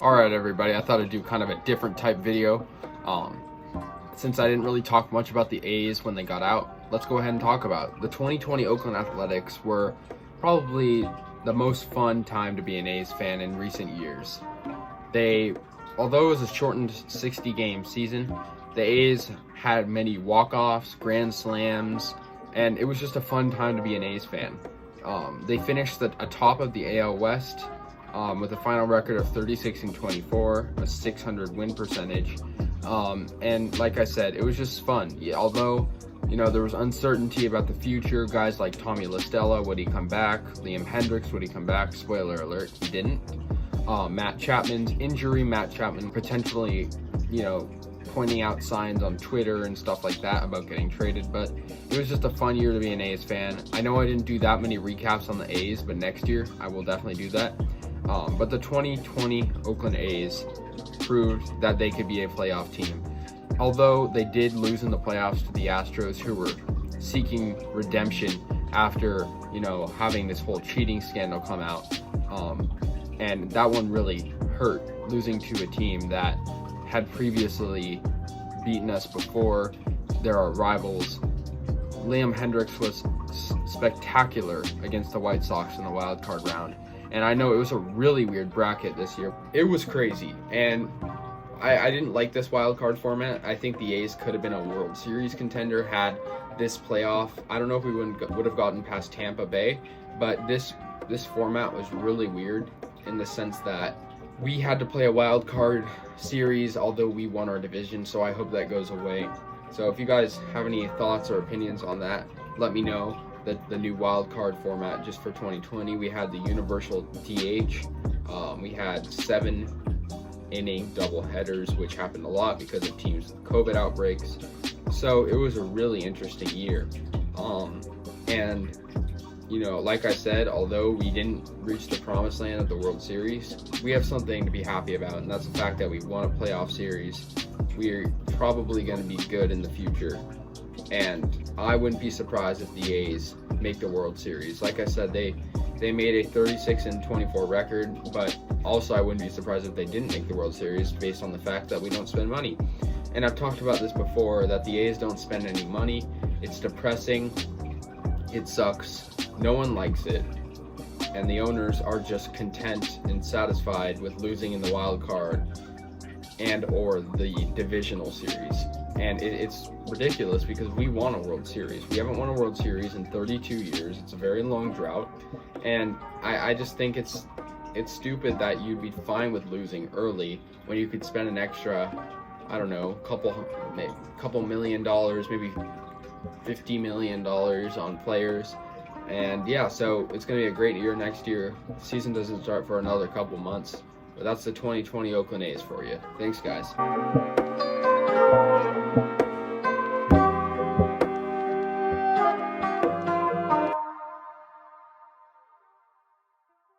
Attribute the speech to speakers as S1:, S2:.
S1: Alright everybody, I thought I'd do kind of a different type video. Since I didn't really talk much about the A's when they got out, let's go ahead and talk about it. The 2020 Oakland Athletics were probably the most fun time to be an A's fan in recent years. Although it was a shortened 60-game season, the A's had many walk-offs, grand slams, and it was just a fun time to be an A's fan. They finished atop of the AL West with a final record of 36-24, a 600 win percentage. And like I said, it was just fun. Although, there was uncertainty about the future. Guys like Tommy La Stella, would he come back? Liam Hendricks, would he come back? Spoiler alert, he didn't. Matt Chapman's injury, Matt Chapman potentially, pointing out signs on Twitter and stuff like that about getting traded. But it was just a fun year to be an A's fan. I know I didn't do that many recaps on the A's, but next year I will definitely do that. But the 2020 Oakland A's proved that they could be a playoff team. Although they did lose in the playoffs to the Astros, who were seeking redemption after, having this whole cheating scandal come out. And that one really hurt, losing to a team that had previously beaten us before. There are rivals. Liam Hendricks was spectacular against the White Sox in the wild card round. And I know it was a really weird bracket this year. It was crazy, and I didn't like this wild card format. I think the A's could have been a World Series contender had this playoff. I don't know if we would have gotten past Tampa Bay, but this format was really weird in the sense that we had to play a wild card series, although we won our division, so I hope that goes away. So if you guys have any thoughts or opinions on that, let me know. The new wild card format just for 2020. We had the universal DH. We had 7-inning double headers, which happened a lot because of teams with COVID outbreaks. So it was a really interesting year. And like I said, although we didn't reach the promised land of the World Series, we have something to be happy about, and that's the fact that we won a playoff series. We're probably going to be good in the future. And I wouldn't be surprised if the A's make the World Series. Like I said, they made a 36-24 record, but also I wouldn't be surprised if they didn't make the World Series based on the fact that we don't spend money. And I've talked about this before, that the A's don't spend any money. It's depressing. It sucks. No one likes it. And the owners are just content and satisfied with losing in the wild card and or the divisional series. And it's ridiculous because we won a World Series. We haven't won a World Series in 32 years. It's a very long drought. And I just think it's stupid that you'd be fine with losing early when you could spend an extra, I don't know, couple $1 million, maybe $50 million on players. And yeah, so it's going to be a great year next year. The season doesn't start for another couple months. But that's the 2020 Oakland A's for you. Thanks, guys.